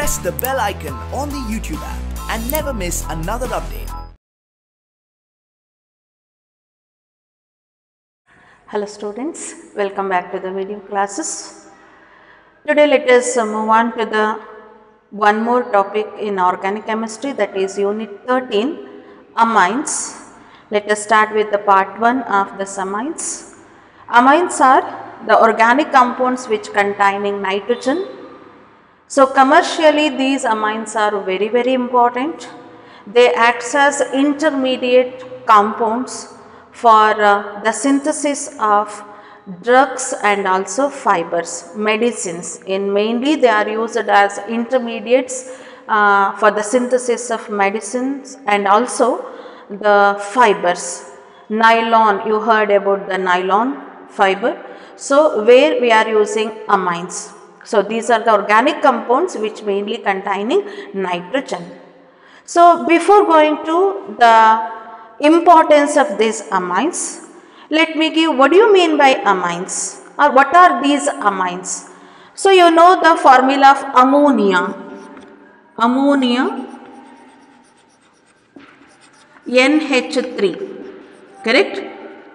press the bell icon on the YouTube app and never miss another update. Hello students, welcome back to the video classes. Today let us move on to the one more topic in organic chemistry, that is unit 13, amines. Let us start with the part 1 of the amines. Amines are the organic compounds which containing nitrogen. So commercially these amines are very important. They act as intermediate compounds for the synthesis of drugs and also fibers, medicines. Mainly they are used as intermediates for the synthesis of medicines and also the fibers. Nylon, you heard about the nylon fiber. So where we are using amines. So these are the organic compounds which mainly containing nitrogen. So before going to the importance of these amines, let me give what do you mean by amines, or what are these amines. So you know the formula of ammonia, NH3, correct?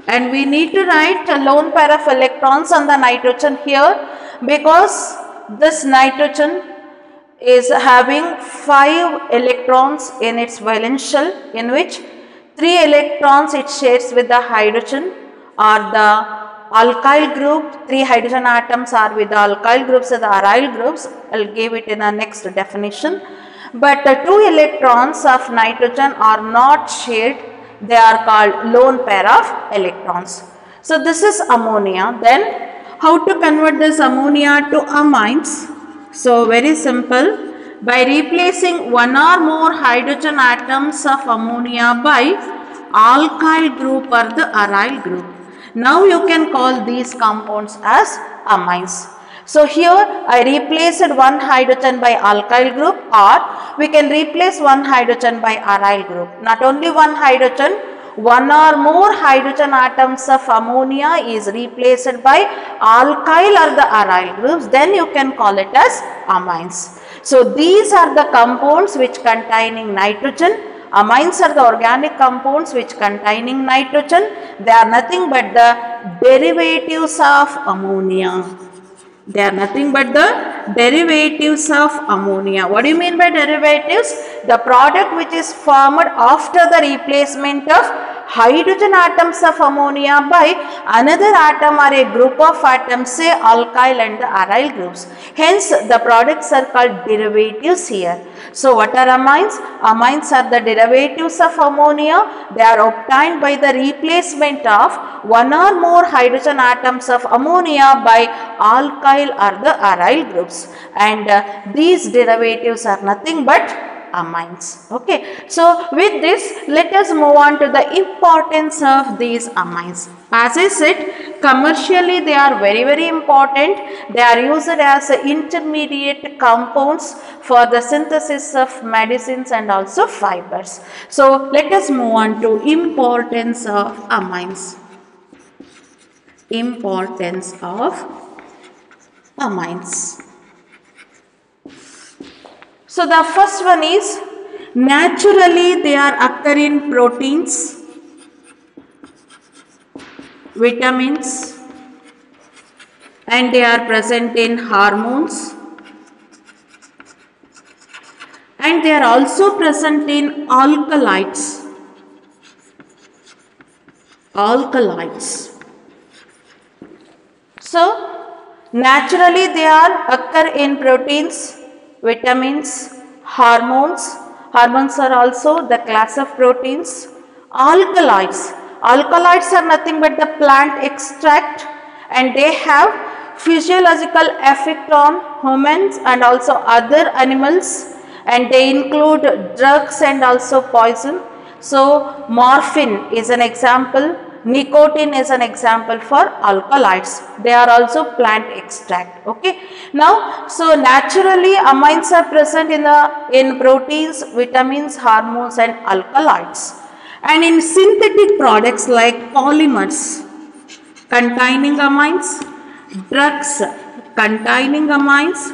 And we need to write a lone pair of electrons on the nitrogen here, because this nitrogen is having 5 electrons in its valence shell, in which 3 electrons it shares with the hydrogen or the alkyl group. 3 hydrogen atoms are with the alkyl groups or the aryl groups. I will give it in the next definition. But the 2 electrons of nitrogen are not shared. They are called lone pair of electrons. So this is ammonia. Then how to convert this ammonia to amines? So very simple. By replacing one or more hydrogen atoms of ammonia by alkyl group or the aryl group. Now you can call these compounds as amines. So here I replaced one hydrogen by alkyl group, or we can replace one hydrogen by aryl group. Not only one hydrogen, one or more hydrogen atoms of ammonia is replaced by alkyl or the aryl groups, then you can call it as amines. So these are the compounds which containing nitrogen. Amines are the organic compounds which containing nitrogen. They are nothing but the derivatives of ammonia. They are nothing but the derivatives of ammonia. What do you mean by derivatives? The product which is formed after the replacement of hydrogen atoms of ammonia by another atom or a group of atoms, say alkyl and the aryl groups. Hence the products are called derivatives here. So what are amines? Amines are the derivatives of ammonia. They are obtained by the replacement of one or more hydrogen atoms of ammonia by alkyl or the aryl groups, and these derivatives are nothing but amines. Okay, so with this let us move on to the importance of these amines. As I said, commercially they are very important. They are used as intermediate compounds for the synthesis of medicines and also fibers. So let us move on to importance of amines. Importance of amines. So the first one is, naturally they are occur in proteins, vitamins, and they are present in hormones, and they are also present in alkaloids. So naturally they are occur in proteins, vitamins, hormones. Hormones are also the class of proteins. Alkaloids. Alkaloids are nothing but the plant extract, and they have physiological effect on humans and also other animals, and they include drugs and also poison. So morphine is an example. Nicotine is an example for alkaloids. They are also plant extract. Okay. Now, so naturally amines are present in proteins, vitamins, hormones, and alkaloids. And in synthetic products like polymers containing amines, drugs containing amines,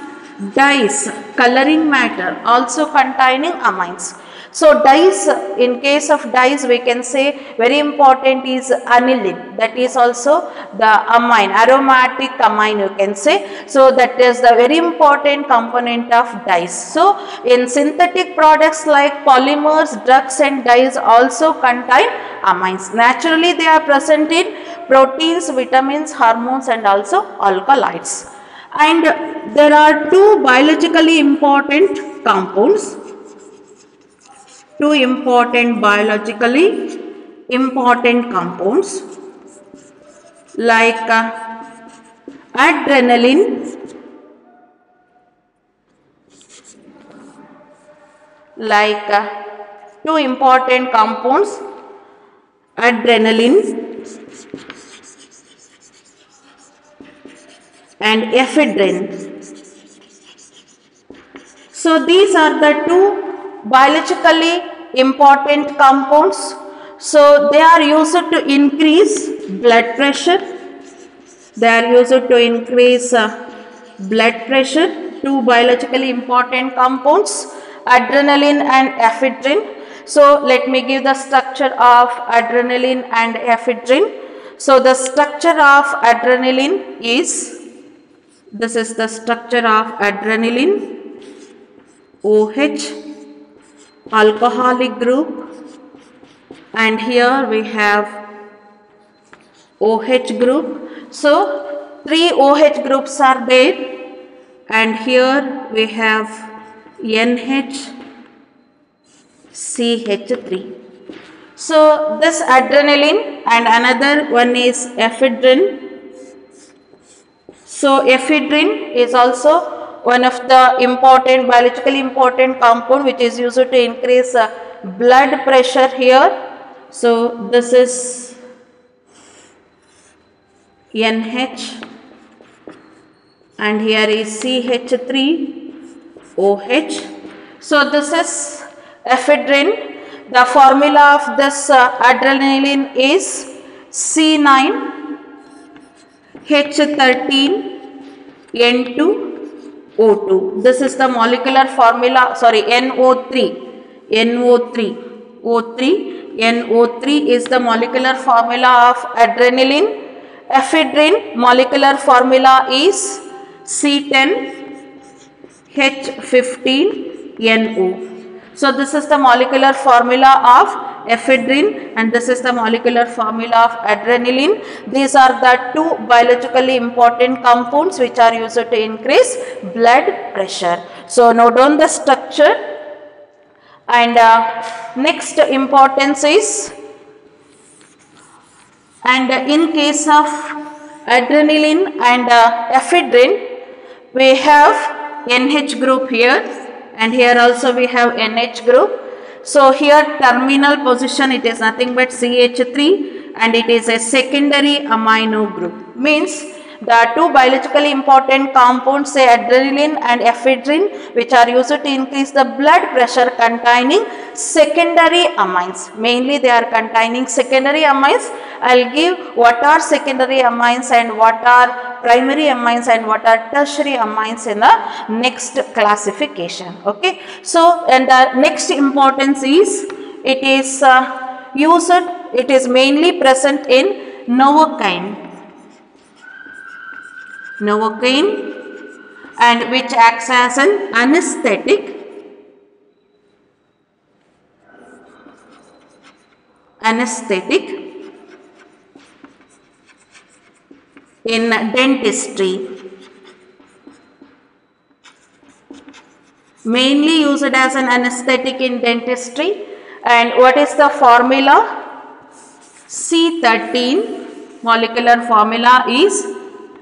dyes, coloring matter, also containing amines. So dyes, in case of dyes we can say very important is aniline, that is also the amine, aromatic amine you can say. So that is the very important component of dyes. So in synthetic products like polymers, drugs and dyes also contain amines. Naturally they are present in proteins, vitamins, hormones and also alkaloids. And there are two biologically important compounds. Two important biologically important compounds like adrenaline, two important compounds, adrenaline and ephedrine. So these are the two biologically important compounds. So they are used to increase blood pressure. They are used to increase blood pressure. Two biologically important compounds, adrenaline and ephedrine. So let me give the structure of adrenaline and ephedrine. So the structure of adrenaline is, this is the structure of adrenaline, OH, alcoholic group, and here we have OH group. So three OH groups are there, and here we have NHCH3. So this adrenaline and another one is ephedrine. So ephedrine is also one of the important, biologically important compound which is used to increase blood pressure here. So this is NH and here is CH3OH. So this is ephedrine. The formula of this adrenaline is C9H13N2O2. This is the molecular formula, sorry, NO3 is the molecular formula of adrenaline. Ephedrine molecular formula is C10H15NO. So this is the molecular formula of ephedrine and this is the molecular formula of adrenaline. These are the two biologically important compounds which are used to increase blood pressure. So note down the structure. And next importance is, and in case of adrenaline and ephedrine, we have NH group here and here also we have NH group. So here terminal position it is nothing but CH3 and it is a secondary amino group. Means the two biologically important compounds, say adrenaline and ephedrine, which are used to increase the blood pressure, containing secondary amines. Mainly they are containing secondary amines. I will give what are secondary amines and what are primary amines and what are tertiary amines in the next classification. Okay. So, and the next importance is, it is it is mainly present in novocaine and which acts as an anesthetic in dentistry, mainly used as an anesthetic in dentistry. And what is the formula? C13, molecular formula is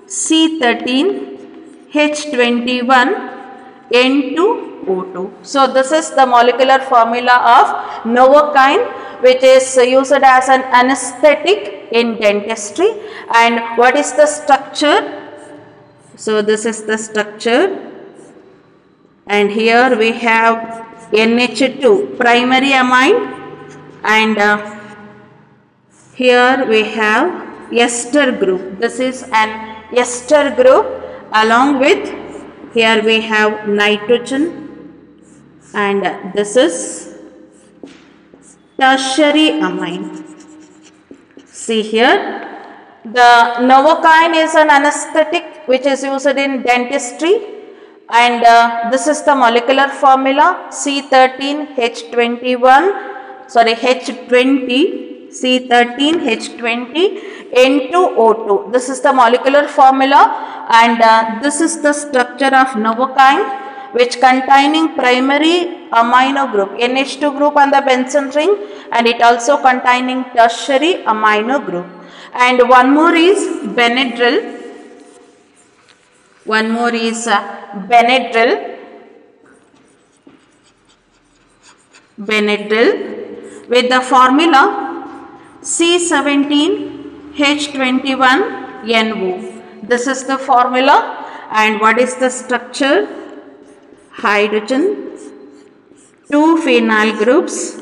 C13H21N2O2. So this is the molecular formula of novocaine, which is used as an anesthetic in dentistry. And what is the structure? So this is the structure, and here we have NH2 primary amine, and here we have ester group. This is an ester group along with Here we have nitrogen, and this is tertiary amine. See here, the novocaine is an anesthetic which is used in dentistry, and this is the molecular formula C13H20 N2O2. This is the molecular formula, and this is the structure of novocaine, which containing primary amino group NH2 group on the benzene ring, and it also containing tertiary amino group. And one more is Benadryl. Benadryl with the formula C17H21NO. This is the formula, and what is the structure? Hydrogen, 2 phenyl groups.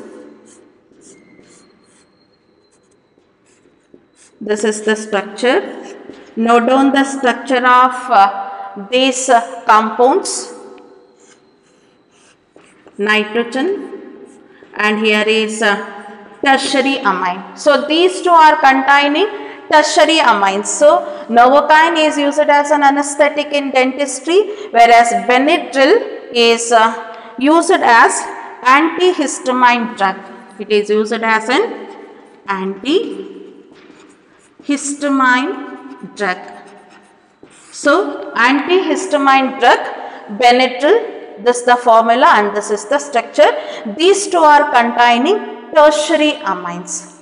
This is the structure. Note down the structure of these compounds. Nitrogen, and here is tertiary amine. So these two are containing tertiary amines. So novocaine is used as an anesthetic in dentistry, whereas Benadryl is used as antihistamine drug. It is used as an antihistamine drug. So antihistamine drug, Benadryl, this is the formula and this is the structure. These two are containing tertiary amines.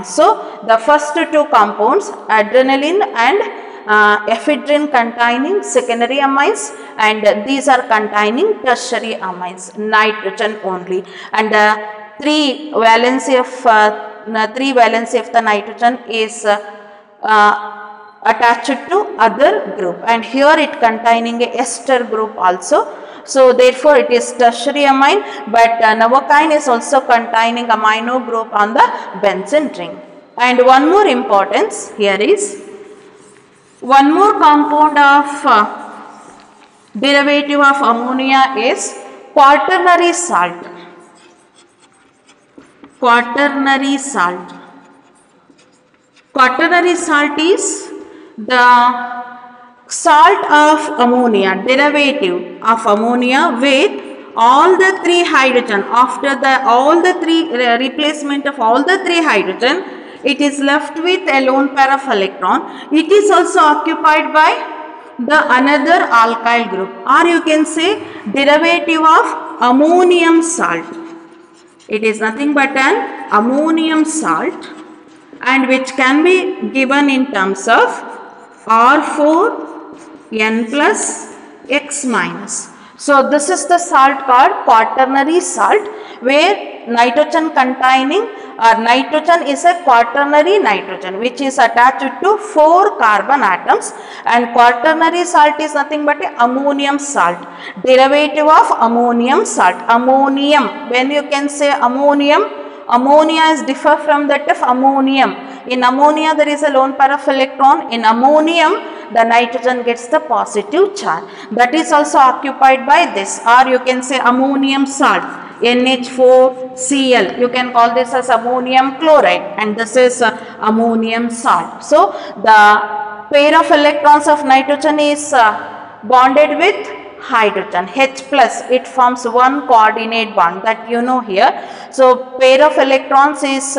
So the first two compounds, adrenaline and ephedrine, containing secondary amines, and these are containing tertiary amines, nitrogen only. And three valency of the nitrogen is attached to other group, and here it containing a ester group also. So therefore it is tertiary amine, but novocaine is also containing amino group on the benzene ring. And one more importance here is, one more compound of derivative of ammonia is quaternary salt. Quaternary salt is the salt of ammonia, derivative of ammonia with all the three hydrogen. After all the three replacement of all the three hydrogen, it is left with a lone pair of electron. It is also occupied by the another alkyl group, or you can say derivative of ammonium salt. It is nothing but an ammonium salt, and which can be given in terms of R4N plus X minus. So this is the salt called quaternary salt, where nitrogen containing, or nitrogen is a quaternary nitrogen which is attached to 4 carbon atoms, and quaternary salt is nothing but a ammonium salt, derivative of ammonium salt. Ammonium, when you can say ammonium, ammonia is differ from that of ammonium. In ammonia there is a lone pair of electron. In ammonium the nitrogen gets the positive charge. That is also occupied by this, or you can say ammonium salt, NH4Cl. You can call this as ammonium chloride, and this is ammonium salt. So the pair of electrons of nitrogen is bonded with hydrogen, H plus, it forms one coordinate bond, that you know here. So pair of electrons is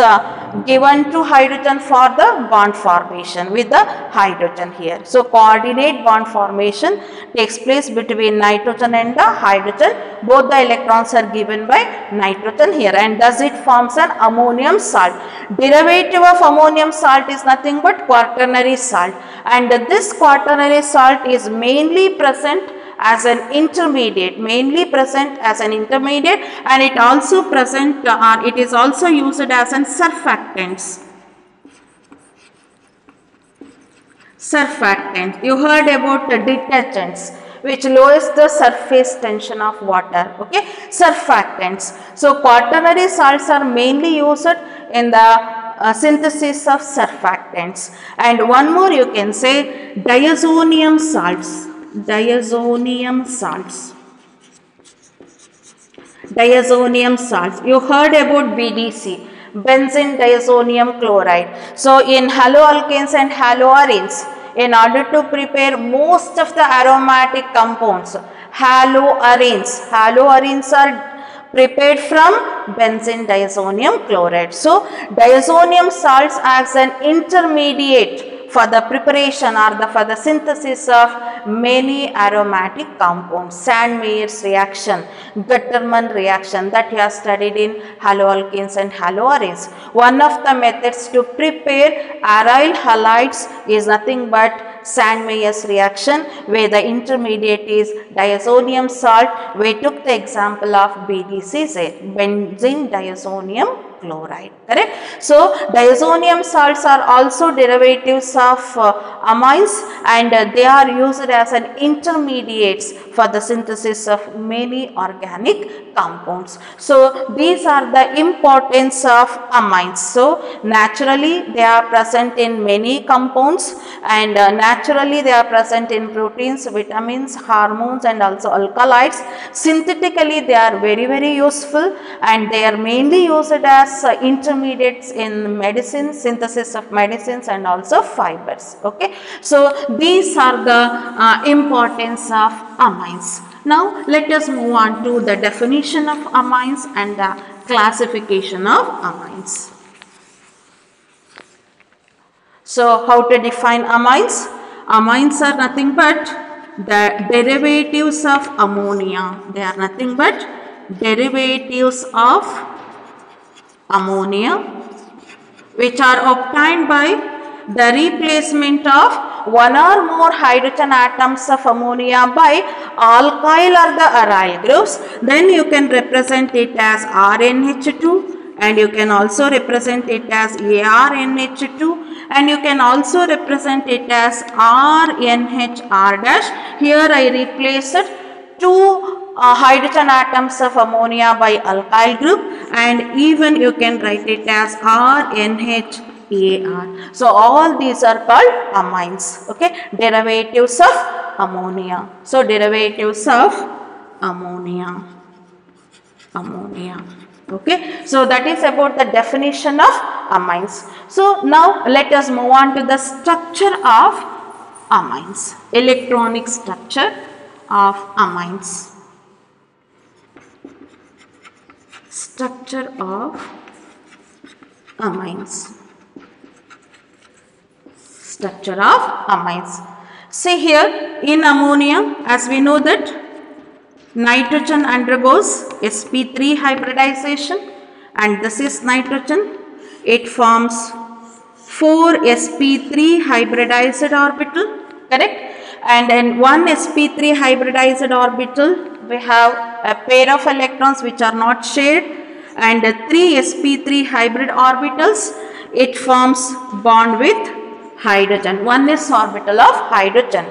given to hydrogen for the bond formation with the hydrogen here. So coordinate bond formation takes place between nitrogen and the hydrogen. Both the electrons are given by nitrogen here, and thus it forms an ammonium salt. Derivative of ammonium salt is nothing but quaternary salt, and this quaternary salt is mainly present as an intermediate, and it also present, or it is also used as an surfactants. You heard about the detergents which lowers the surface tension of water. Okay, surfactants. So quaternary salts are mainly used in the synthesis of surfactants. And one more, you can say diazonium salts. diazonium salts. Diazonium salts. You heard about BDC, benzene diazonium chloride. So in haloalkanes and haloarenes, in order to prepare most of the aromatic compounds, haloarenes are prepared from benzene diazonium chloride. So diazonium salts acts an intermediate for the preparation or for the synthesis of many aromatic compounds. Sand-Meyer's reaction, Gutterman reaction that you have studied in haloalkanes and haloarenes. One of the methods to prepare aryl halides is nothing but Sand-Meyer's reaction, where the intermediate is diazonium salt. We took the example of BDCZ, benzene diazonium chloride, correct? So diazonium salts are also derivatives of amines, and they are used as an intermediates for the synthesis of many organic compounds. So these are the importance of amines. So naturally they are present in many compounds, and naturally they are present in proteins, vitamins, hormones, and also alkaloids. Synthetically they are very useful, and they are mainly used as intermediates in medicine, synthesis of medicines, and also fibers. Okay, so these are the importance of amines. Now let us move on to the definition of amines and the classification of amines. So how to define amines? Amines are nothing but the derivatives of ammonia. They are nothing but derivatives of ammonia which are obtained by the replacement of one or more hydrogen atoms of ammonia by alkyl or the aryl groups. Then you can represent it as RNH2, and you can also represent it as ARNH2, and you can also represent it as RNHR dash. Here I replaced two hydrogen atoms of ammonia by alkyl group, and even you can write it as RNHAR. So all these are called amines. Okay, derivatives of ammonia. So derivatives of ammonia. Okay, so that is about the definition of amines. So now let us move on to the structure of amines, electronic structure of amines. Structure of amines. Structure of amines. See here, in ammonia, as we know that nitrogen undergoes sp3 hybridization, and this is nitrogen. It forms 4 sp3 hybridized orbital, correct? And in one sp3 hybridized orbital, we have a pair of electrons which are not shared, and 3 sp3 hybrid orbitals. It forms bond with hydrogen, one s orbital of hydrogen.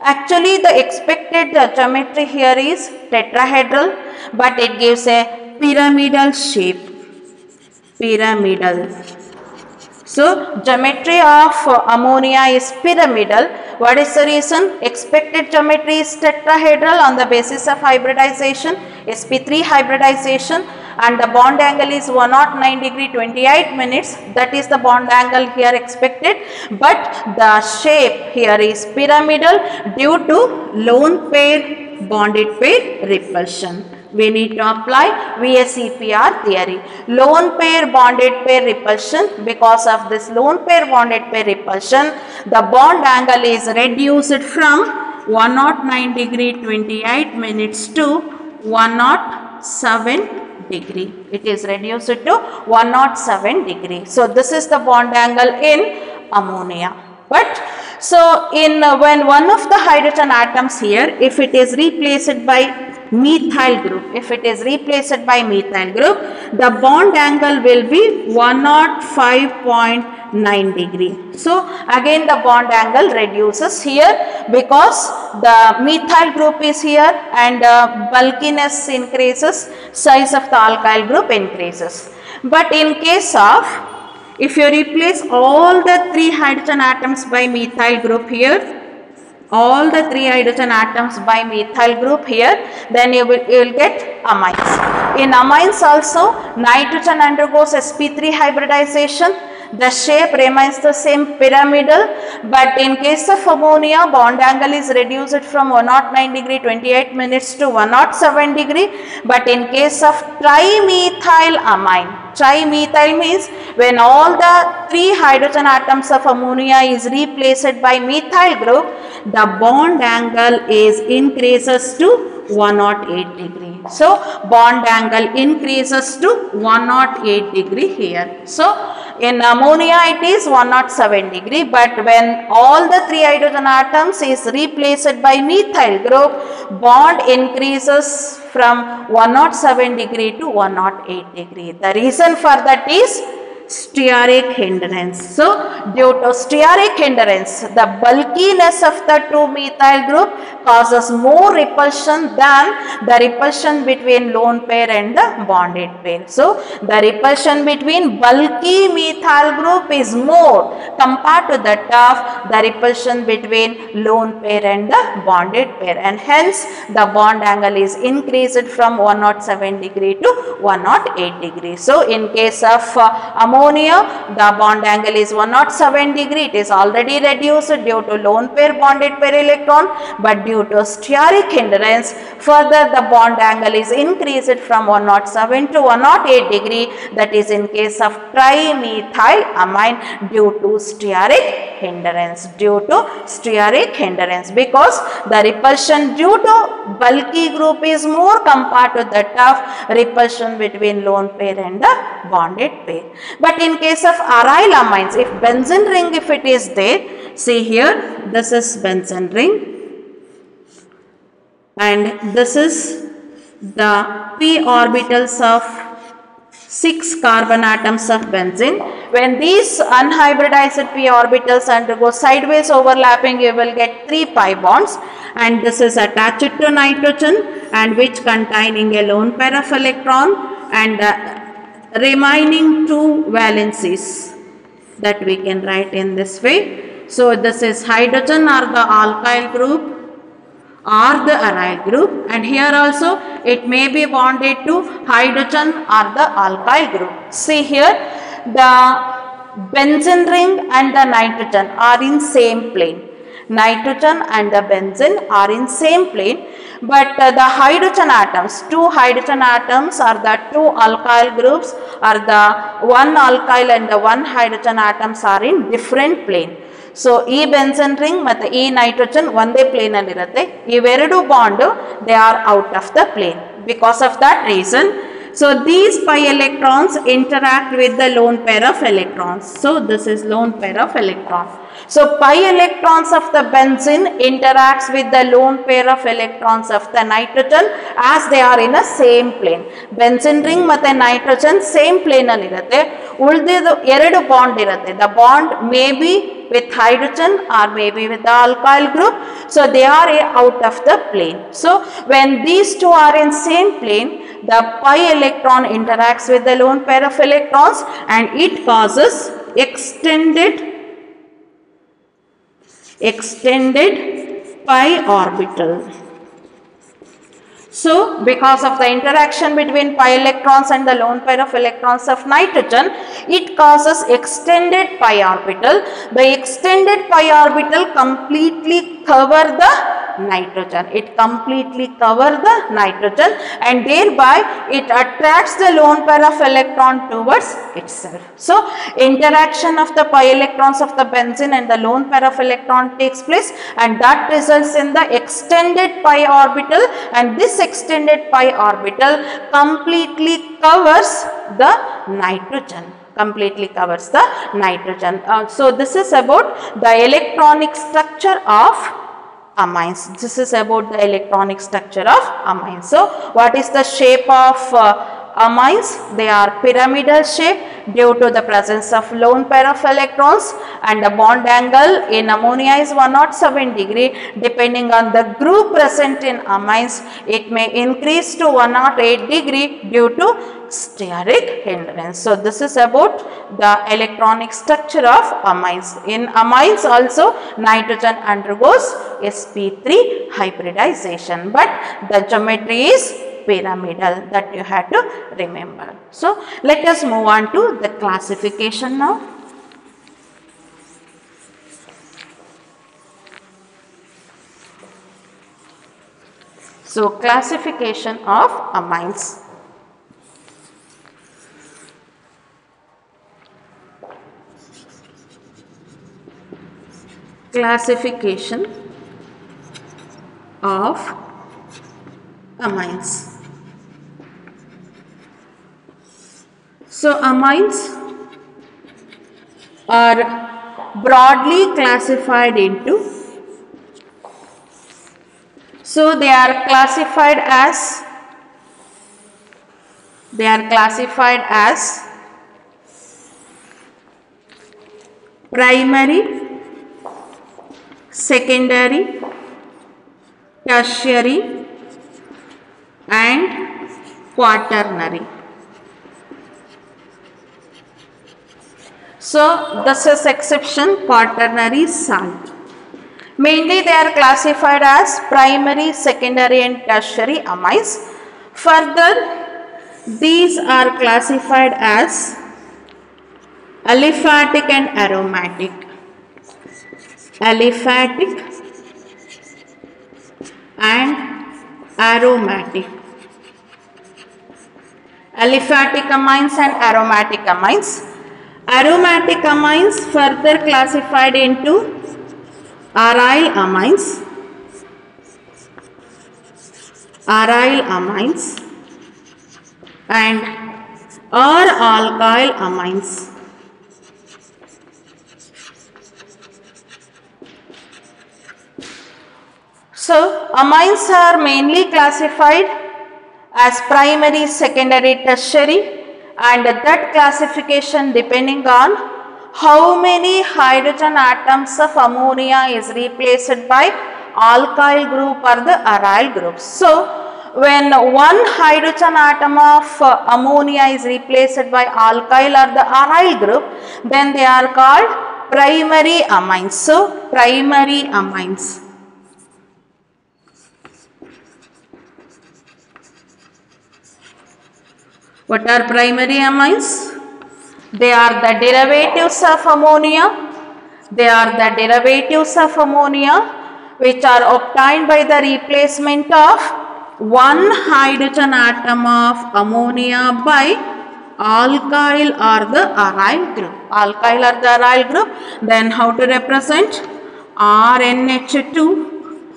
Actually the expected geometry here is tetrahedral, but it gives a pyramidal shape. Pyramidal. So geometry of ammonia is pyramidal. What is the reason? Expected geometry is tetrahedral on the basis of hybridization, sp3 hybridization, and the bond angle is 109 degree 28 minutes. That is the bond angle here expected, but the shape here is pyramidal due to lone pair bonded pair repulsion. We need to apply VSEPR theory. Lone pair bonded pair repulsion. Because of this lone pair bonded pair repulsion, the bond angle is reduced from 109 degree 28 minutes to 107 degree. It is reduced to 107 degree. So this is the bond angle in ammonia. But so in when one of the hydrogen atoms here, if it is replaced by methyl group, the bond angle will be 105.9 degree. So again the bond angle reduces here because the methyl group is here, and bulkiness increases, size of the alkyl group increases. But in case of, if you replace all the 3 hydrogen atoms by methyl group here, all the 3 hydrogen atoms by methyl group here, then you will get amines. In amines also, nitrogen undergoes sp3 hybridization. The shape remains the same, pyramidal, but in case of ammonia, bond angle is reduced from 109 degree 28 minutes to 107 degree. But in case of trimethylamine, trimethyl means when all the 3 hydrogen atoms of ammonia is replaced by methyl group, the bond angle is increases to 108 degree. So bond angle increases to 108 degree here. So in ammonia it is 107 degree, but when all the 3 hydrogen atoms is replaced by methyl group, bond increases from 107 degree to 108 degree. The reason for that is steric hindrance. So due to steric hindrance, the bulkiness of the 2 methyl group causes more repulsion than the repulsion between lone pair and the bonded pair. So the repulsion between bulky methyl group is more compared to that of the repulsion between lone pair and the bonded pair, and hence the bond angle is increased from 107 degree to 108 degree. So in case of ammonia, the bond angle is 107 degree. It is already reduced due to lone pair bonded pair electron, but due to steric hindrance, further the bond angle is increased from 107 to 108 degree. That is in case of trimethylamine due to steric hindrance. Due to steric hindrance, because the repulsion due to bulky group is more compared to that of repulsion between lone pair and the bonded pair. But in case of aryl amines, if benzene ring if it is there, see here, this is benzene ring and this is the p orbitals of 6 carbon atoms of benzene. When these unhybridized p orbitals undergo sideways overlapping, you will get 3 pi bonds, and this is attached to nitrogen and which containing a lone pair of electron and remaining 2 valencies that we can write in this way. So this is hydrogen or the alkyl group or the aryl group, and here also it may be bonded to hydrogen or the alkyl group. See here, the benzene ring and the nitrogen are in same plane. Nitrogen and the benzene are in same plane, but the hydrogen atoms, 2 hydrogen atoms or the 2 alkyl groups or the 1 alkyl and the 1 hydrogen atoms are in different plane. So ಈ benzene ring ಮತ್ತು ಈ nitrogen ಒಂದೇ plane ಅಲ್ಲಿ ಇರುತ್ತೆ. ಇವೆರಡು bond they are out of the plane. Because of that reason, so these pi electrons interact with the lone pair of electrons. So this is lone pair of electrons. So pi electrons of the benzene interacts with the lone pair of electrons of the nitrogen as they are in a same plane. Benzene ring ಮತ್ತು nitrogen same plane ಅಲ್ಲಿ ಇರುತ್ತೆ. ಉಳಿದಿದ್ದು ಎರಡು bond ಇರುತ್ತೆ. The bond may be with hydrogen or maybe with the alkyl group. So they are out of the plane. So when these two are in same plane, the pi electron interacts with the lone pair of electrons and it causes extended pi orbital. So because of the interaction between pi electrons and the lone pair of electrons of nitrogen, it causes extended pi orbital. The extended pi orbital completely cover the nitrogen. It completely covers the nitrogen and thereby it attracts the lone pair of electron towards itself. So interaction of the pi electrons of the benzene and the lone pair of electron takes place, and that results in the extended pi orbital, and this extended pi orbital completely covers the nitrogen. Completely covers the nitrogen. So this is about the electronic structure of amines. This is about the electronic structure of amines. So what is the shape of amines, they are pyramidal shape due to the presence of lone pair of electrons, and the bond angle in ammonia is 107 degree. Depending on the group present in amines, it may increase to 108 degree due to steric hindrance. So this is about the electronic structure of amines. In amines also nitrogen undergoes sp3 hybridization, but the geometry is pyramidal, that you have to remember. So let us move on to the classification now. So classification of amines. Classification of amines. So amines are broadly classified into, so they are classified as primary, secondary, tertiary and quaternary. So this is exception, quaternary salt. Mainly they are classified as primary, secondary and tertiary amines. Further, these are classified as aliphatic and aromatic. Aliphatic and aromatic. Aliphatic amines and aromatic amines. Aromatic amines further classified into aryl amines, and or alkyl amines. So amines are mainly classified as primary, secondary, tertiary, and that classification depending on how many hydrogen atoms of ammonia is replaced by alkyl group or the aryl group. So when one hydrogen atom of ammonia is replaced by alkyl or the aryl group, then they are called primary amines. So primary amines. What are primary amines? They are the derivatives of ammonia. Which are obtained by the replacement of one hydrogen atom of ammonia by alkyl or the aryl group. Then how to represent? RNH2,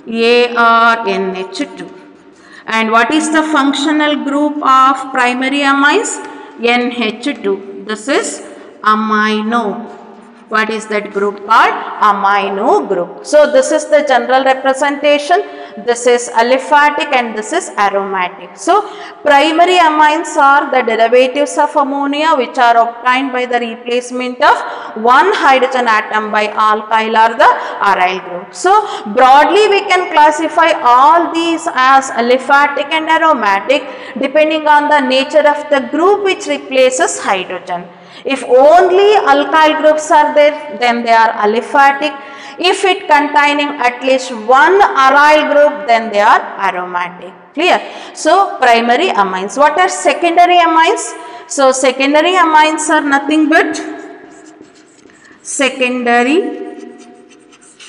ARNH2. And what is the functional group of primary amines? NH2. This is amino. What is that group called? Amino group. So this is the general representation. This is aliphatic and this is aromatic. So primary amines are the derivatives of ammonia which are obtained by the replacement of one hydrogen atom by alkyl or the aryl group. So broadly we can classify all these as aliphatic and aromatic depending on the nature of the group which replaces hydrogen. If only alkyl groups are there, then they are aliphatic. If it containing at least one aryl group, then they are aromatic. Clear? So primary amines. What are secondary amines? So secondary amines are nothing but secondary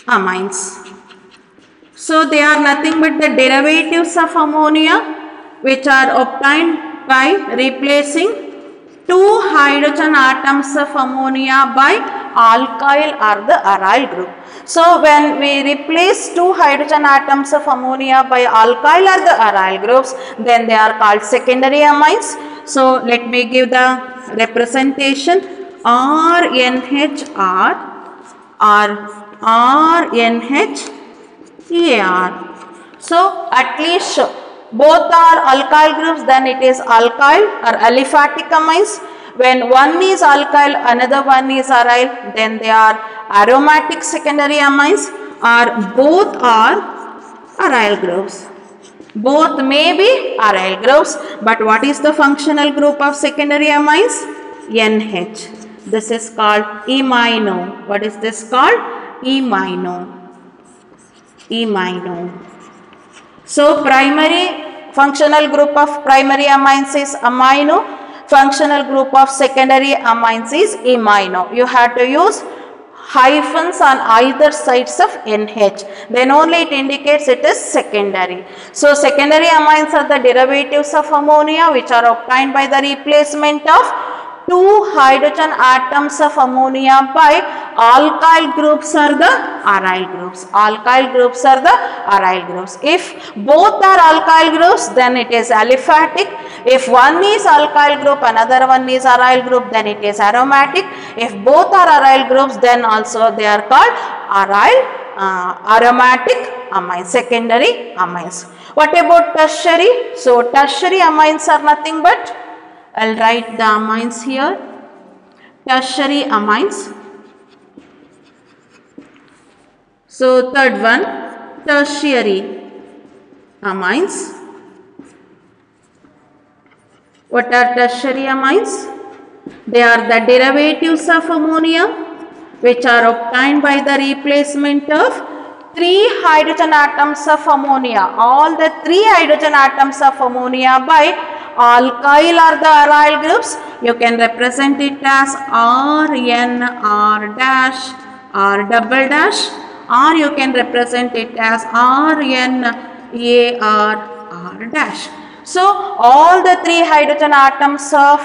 amines. So they are nothing but the derivatives of ammonia which are obtained by replacing two hydrogen atoms of ammonia by alkyl or the aryl group. So when we replace two hydrogen atoms of ammonia by alkyl or the aryl groups, then they are called secondary amines. So let me give the representation. RNHR or RNHAR. So at least both are alkyl groups, then it is alkyl or aliphatic amines. When one is alkyl, another one is aryl, then they are aromatic secondary amines, or both are aryl groups. Both may be aryl groups, but what is the functional group of secondary amines? NH. This is called imino. What is this called? Imino. Imino. So primary functional group of primary amines is amino. Functional group of secondary amines is imino. You have to use hyphens on either sides of NH, then only it indicates it is secondary. So secondary amines are the derivatives of ammonia which are obtained by the replacement of two hydrogen atoms of ammonia by alkyl groups or the aryl groups. Alkyl groups are the aryl groups. If both are alkyl groups, then it is aliphatic. If one is alkyl group, another one is aryl group, then it is aromatic. If both are aryl groups, then also they are called aromatic amines, secondary amines. What about tertiary? So tertiary amines are nothing but, I'll write the amines here. Tertiary amines. So third one, tertiary amines. What are tertiary amines? They are the derivatives of ammonia which are obtained by the replacement of three hydrogen atoms of ammonia. All the three hydrogen atoms of ammonia by alkyl or the aryl groups. You can represent it as Rn, R dash, R double dash, or you can represent it as Rn, Ar, R dash. So all the three hydrogen atoms of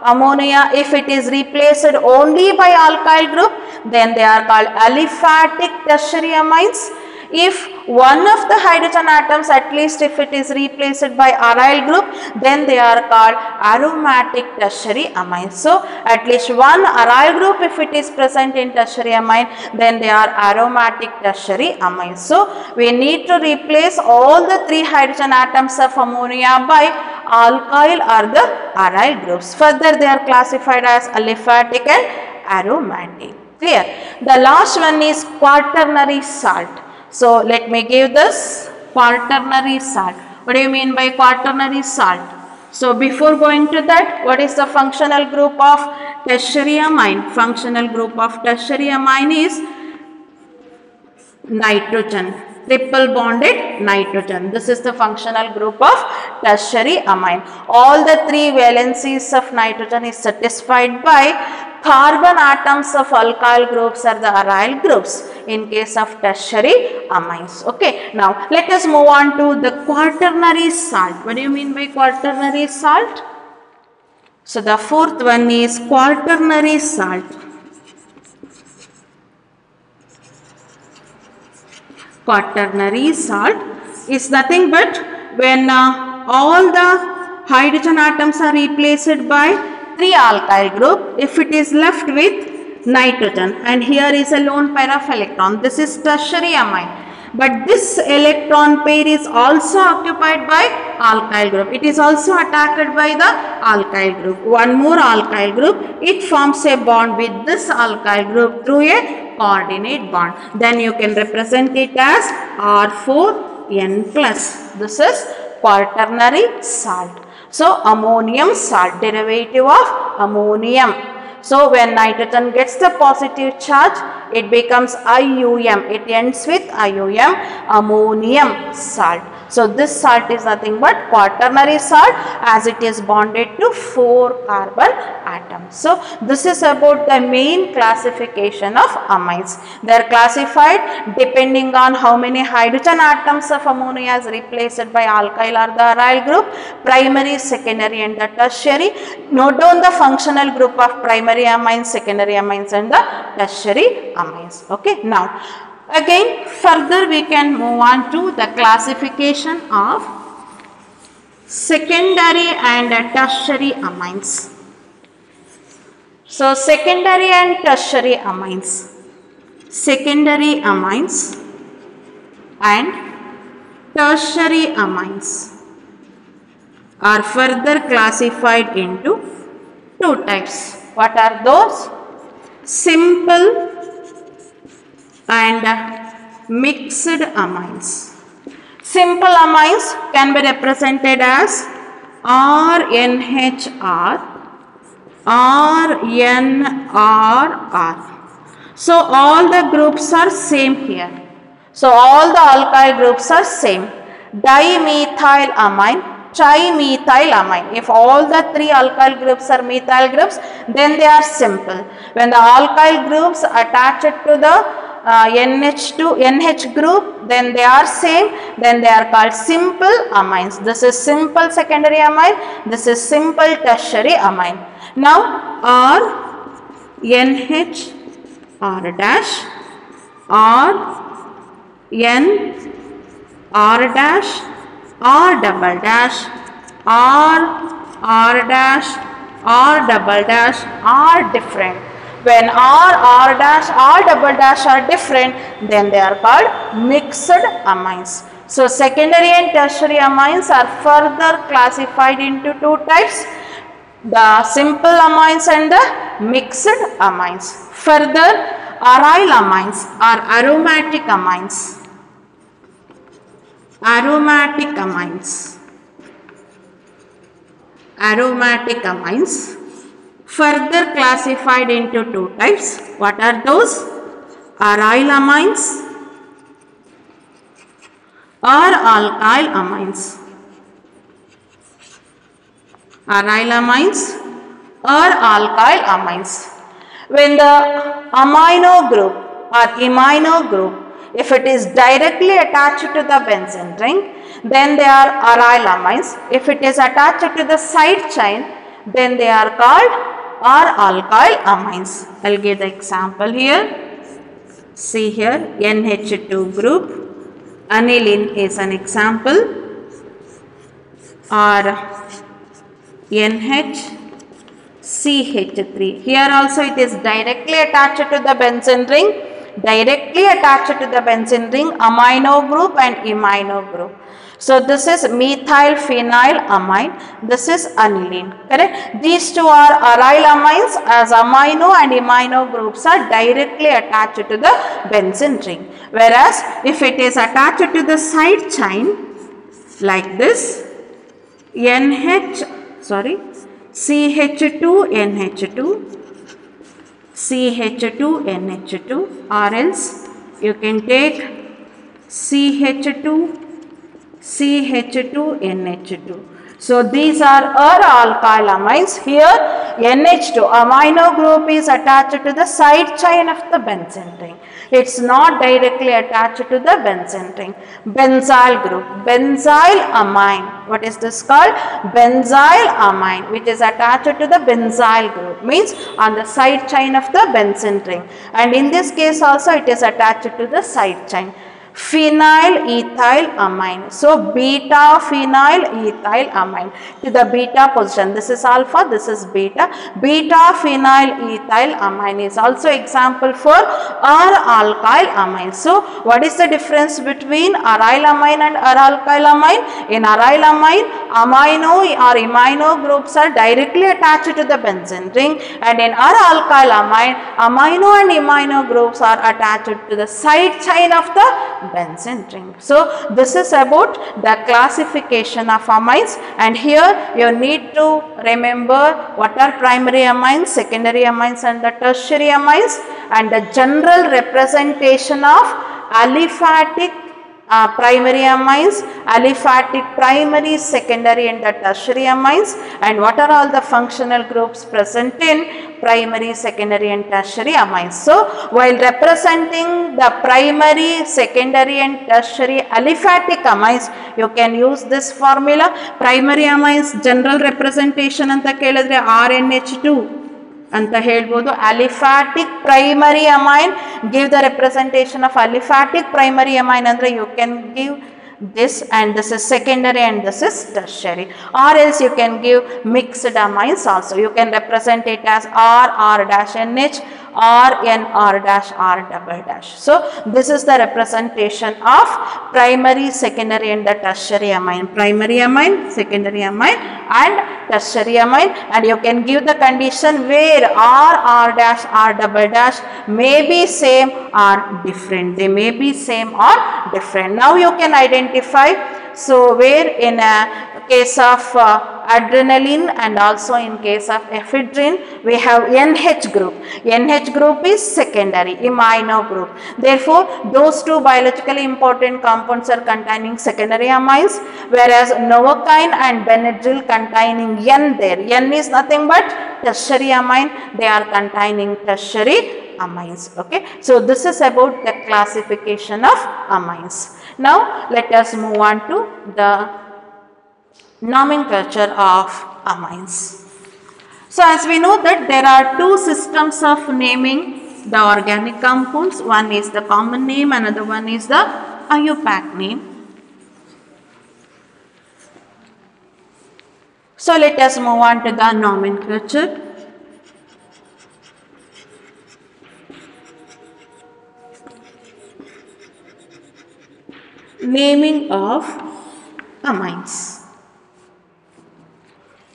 ammonia, if it is replaced only by alkyl group, then they are called aliphatic tertiary amines. If one of the hydrogen atoms, at least if it is replaced by aryl group, then they are called aromatic tertiary amines. So at least one aryl group if it is present in tertiary amine, then they are aromatic tertiary amines. So we need to replace all the three hydrogen atoms of ammonia by alkyl or the aryl groups. Further they are classified as aliphatic and aromatic. Clear? The last one is quaternary salt. So let me give this quaternary salt. What do you mean by quaternary salt? So before going to that, what is the functional group of tertiary amine? Functional group of tertiary amine is nitrogen, triple bonded nitrogen. This is the functional group of tertiary amine. All the three valencies of nitrogen is satisfied by carbon atoms of alkyl groups or the aryl groups in case of tertiary amines. Okay, now let us move on to the quaternary salt. What do you mean by quaternary salt? So the fourth one is quaternary salt. Quaternary salt is nothing but when all the hydrogen atoms are replaced by three alkyl group, if it is left with nitrogen, and here is a lone pair of electron. This is tertiary amine, but this electron pair is also occupied by alkyl group. It is also attacked by the alkyl group. One more alkyl group, it forms a bond with this alkyl group through a coordinate bond. Then you can represent it as R4N+. This is quaternary salt. So ammonium salt, derivative of ammonium. So when nitrogen gets the positive charge, it becomes IUM. It ends with IUM, ammonium salt. So this salt is nothing but quaternary salt as it is bonded to 4 carbon atoms. So this is about the main classification of amines. They are classified depending on how many hydrogen atoms of ammonia is replaced by alkyl or the aryl group, primary, secondary and the tertiary. Note down the functional group of primary amines, secondary amines and the tertiary amines. Okay, now again further we can move on to the classification of secondary and tertiary amines. So secondary and tertiary amines. Secondary amines and tertiary amines. are further classified into two types. What are those? Simple and mixed amines. Simple amines can be represented as RNHR, RNRR. So all the groups are same here. So all the alkyl groups are same. Dimethylamine, trimethylamine. If all the three alkyl groups are methyl groups, then they are simple. When the alkyl groups attached to the NH group, then they are same, then they are called simple amines. This is simple secondary amine, this is simple tertiary amine. Now R, NH, R dash, R, N, R dash, R double dash, R dash, R double dash are different. When R dash, R double dash are different, then they are called mixed amines. So secondary and tertiary amines are further classified into two types, the simple amines and the mixed amines. Further, aryl amines are aromatic amines. Aromatic amines. Aromatic amines further classified into two types. What are those? Aryl amines or alkyl amines. Aryl amines or alkyl amines. When the amino group or imino group, if it is directly attached to the benzene ring, then they are aryl amines. If it is attached to the side chain, then they are called alkyl amines. I will give the example here. See here, NH2 group, aniline is an example, or NHCH3. Here also it is directly attached to the benzene ring. Directly attached to the benzene ring, amino group and imino group. So this is methyl phenyl amine, this is aniline, correct? These two are aryl amines, as amino and imino groups are directly attached to the benzene ring. Whereas if it is attached to the side chain like this, CH2NH2, CH2NH2, or else you can take CH2NH2. So these are alkyl amines. Here NH2 amino group is attached to the side chain of the benzene ring. It's not directly attached to the benzene ring. Benzyl group, benzyl amine. What is this called? Benzyl amine, which is attached to the benzyl group, means on the side chain of the benzene ring. And in this case also it is attached to the side chain. Phenyl ethyl amine. So beta phenyl ethyl amine to the beta position. This is alpha, this is beta. Beta phenyl ethyl amine is also example for alkyl amine. So what is the difference between aryl amine and alkyl amine? In aryl amine, amino or imino groups are directly attached to the benzene ring, and in alkyl amine, amino and imino groups are attached to the side chain of the benzene ring. So this is about the classification of amines, and here you need to remember what are primary amines, secondary amines and the tertiary amines, and the general representation of aliphatic primary amines, aliphatic primary, secondary and the tertiary amines, and what are all the functional groups present in primary, secondary and tertiary amines. So while representing the primary, secondary and tertiary aliphatic amines, you can use this formula. Primary amines general representation anta kelidre RNH2 anta helbodu. Aliphatic primary amine, give the representation of aliphatic primary amine andre you can give this, and this is secondary and this is tertiary. Or else you can give mixed amines also. You can represent it as R dash NH, R N R dash R double dash. So this is the representation of primary, secondary and the tertiary amine. Primary amine, secondary amine and tertiary amine, and you can give the condition where R dash R double dash may be same or different. They may be same or different. Now you can identify. So where in a case of adrenaline and also in case of ephedrine, we have NH group. NH group is secondary, amino group. Therefore, those two biologically important compounds are containing secondary amines, whereas novocaine and Benadryl containing N there. N is nothing but tertiary amine. They are containing tertiary amines. Okay. So this is about the classification of amines. Now let us move on to the nomenclature of amines. So as we know that there are two systems of naming the organic compounds. One is the common name, another one is the IUPAC name. So let us move on to the nomenclature. Naming of amines.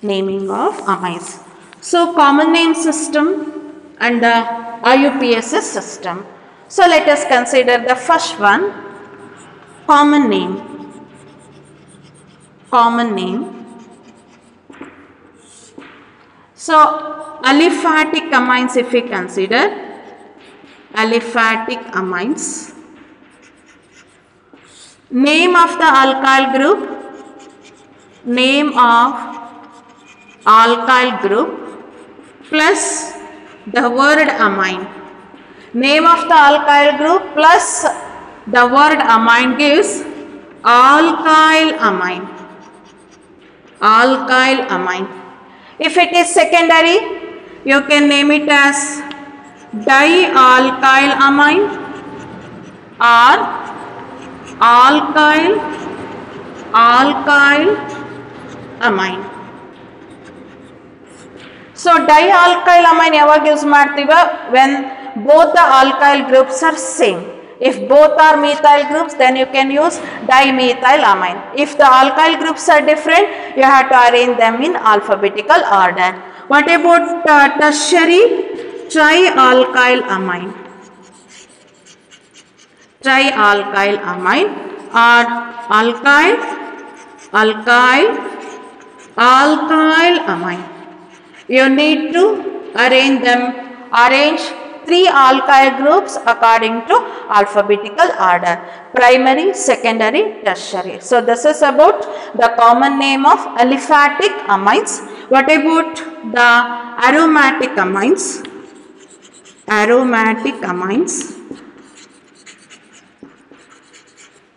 Naming of amines. So common name system and the IUPAC system. So let us consider the first one, common name. Common name. So aliphatic amines, if we consider aliphatic amines. Name of the alkyl group, name of alkyl group plus the word amine. Name of the alkyl group plus the word amine gives alkyl amine. Alkyl amine. If it is secondary, you can name it as dialkyl amine or alkyl amine. So dialkyl amine yavag use martiva when both the alkyl groups are same. If both are methyl groups, then you can use dimethyl amine. If the alkyl groups are different, you have to arrange them in alphabetical order. What about tertiary? Trialkyl amine. Trialkyl amine or alkyl amine. You need to arrange three alkyl groups according to alphabetical order: primary, secondary, tertiary. So this is about the common name of aliphatic amines. What about the aromatic amines? Aromatic amines.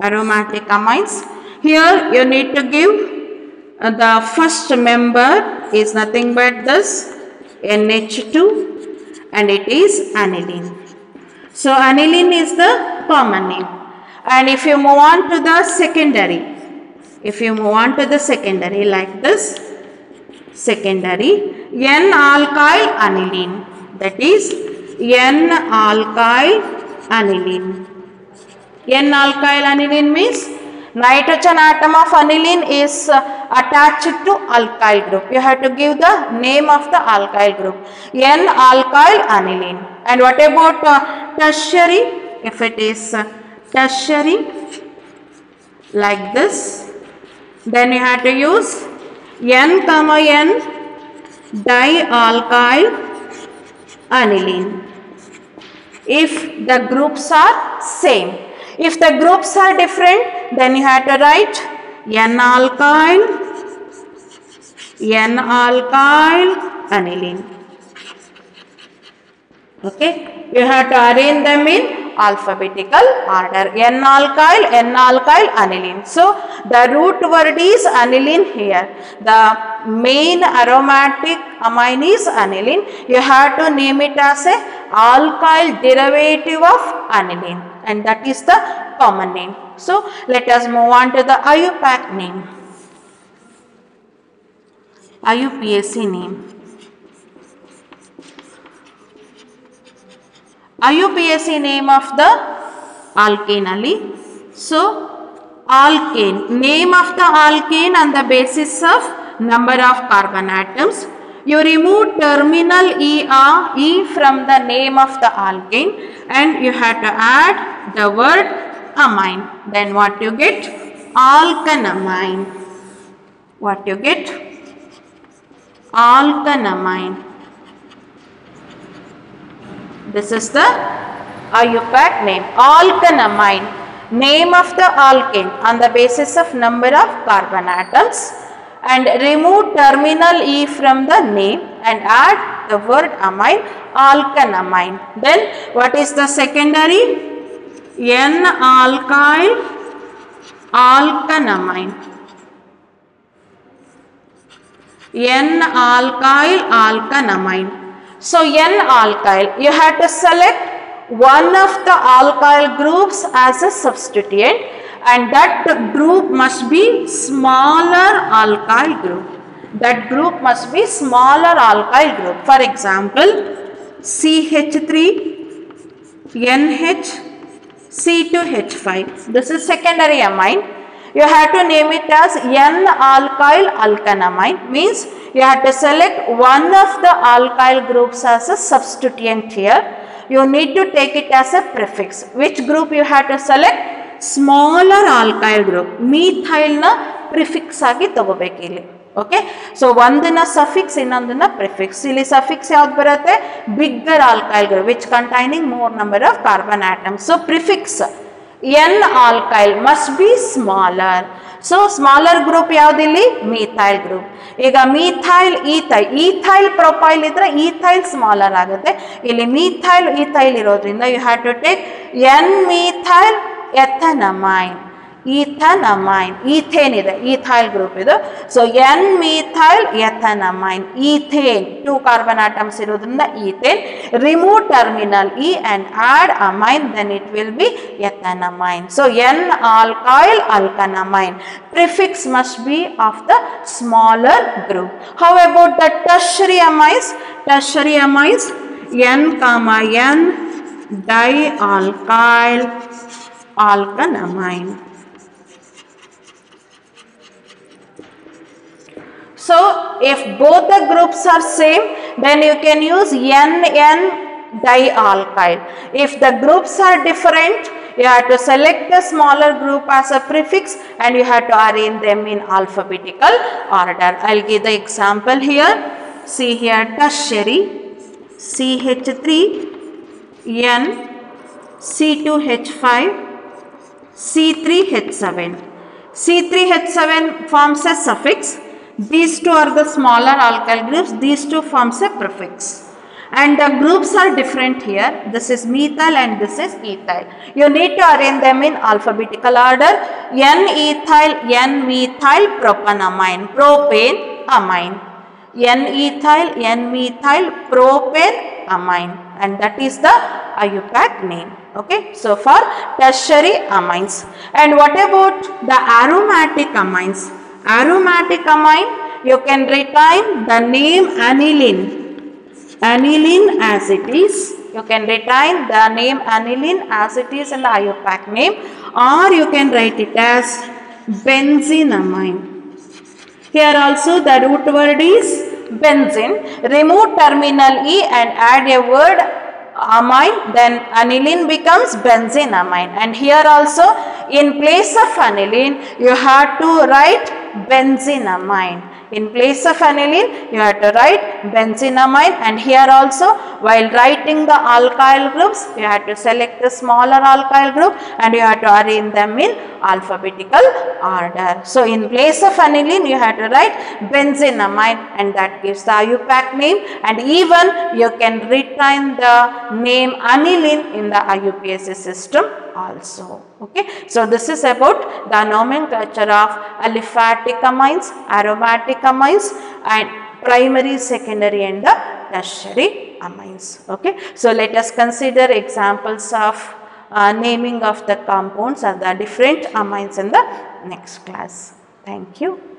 Aromatic amines. Here you need to give the first member is nothing but this NH2 and it is aniline. So aniline is the common name. And if you move on to the secondary, like this, secondary N-alkyl aniline, that is N-alkyl aniline. N-alkyl aniline means nitrogen atom of aniline is attached to alkyl group. You have to give the name of the alkyl group, N-alkyl aniline. And what about tertiary? If it is tertiary like this, then you have to use N, dialkyl aniline. If the groups are same. If the groups are different, then you have to write N-alkyl aniline. Okay, you have to arrange them in alphabetical order. N-alkyl aniline. So the root word is aniline here. The main aromatic amine is aniline. You have to name it as a alkyl derivative of aniline, and that is the common name. So let us move on to the IUPAC name. IUPAC name. IUPAC name of the alkane ali. So alkane, name of the alkane on the basis of number of carbon atoms. You remove terminal E from the name of the alkane and you have to add the word amine. Then what you get? Alkanamine. What you get? Alkanamine. This is the IUPAC name. Alkanamine. Name of the alkane on the basis of number of carbon atoms, and remove terminal E from the name and add the word amine, alkanamine. Then what is the secondary? N-alkyl alkanamine. N-alkyl alkanamine. So N-alkyl, you have to select one of the alkyl groups as a substituent, and that group must be smaller alkyl group. That group must be smaller alkyl group. For example, CH3, NH, C2H5. This is secondary amine. You have to name it as N-alkyl alkanamine. Means you have to select one of the alkyl groups as a substituent here. You need to take it as a prefix. Which group you have to select? Smaller alkyl group. Methyl na prefix agi tagobeki illi. Okay. So onduna suffix, innonduna prefix. Illi suffix yavud barutte? Bigger alkyl group which containing more number of carbon atoms. So prefix N-alkyl must be smaller. So smaller group yavudilli? Methyl group. ಈಗ methyl ethyl, ethyl propyl idre ethyl smaller ಆಗುತ್ತೆ. ಇಲ್ಲಿ methyl ethyl ಇರೋದ್ರಿಂದ you have to take N-methyl ethanamine. Ethanamine, ethane ಇದೆ, ethyl group ಇದು. So N-methyl ethanamine, ethane, 2 carbon atoms ಇರೋದ್ರಿಂದ ethane. Remove terminal E and add amine, then it will be ethanamine. So N-alkyl alkanamine. Prefix must be of the smaller group. How about the tertiary amines? Tertiary amines, N, N dialkyl alkanamine. So if both the groups are same, then you can use NN dialkyl. If the groups are different, you have to select the smaller group as a prefix and you have to arrange them in alphabetical order. I will give the example here. See here, tertiary, CH3, N, C2H5, C3H7. C3H7 forms a suffix. These two are the smaller alkyl groups. These two forms a prefix. And the groups are different here. This is methyl and this is ethyl. You need to arrange them in alphabetical order. N-ethyl, N-methyl propanamine, propane amine. N-ethyl, N-methyl propane amine. And that is the IUPAC name. Okay. So for tertiary amines. And what about the aromatic amines? Aromatic amine, you can retain the name aniline. Aniline as it is. You can retain the name aniline as it is in the IUPAC name, or you can write it as benzenamine. Here also the root word is benzene. Remove terminal E and add a word amine, then aniline becomes benzenamine. And here also in place of aniline you have to write benzenamine. In place of aniline you have to write benzenamine, and here also while writing the alkyl groups you have to select the smaller alkyl group and you have to arrange them in alphabetical order. So in place of aniline you have to write benzenamine, and that gives the IUPAC name, and even you can retain the name aniline in the IUPAC system also. Okay. So this is about the nomenclature of aliphatic amines, aromatic amines, and primary, secondary and the tertiary amines. Okay. So let us consider examples of naming of the compounds or the different amines in the next class. Thank you.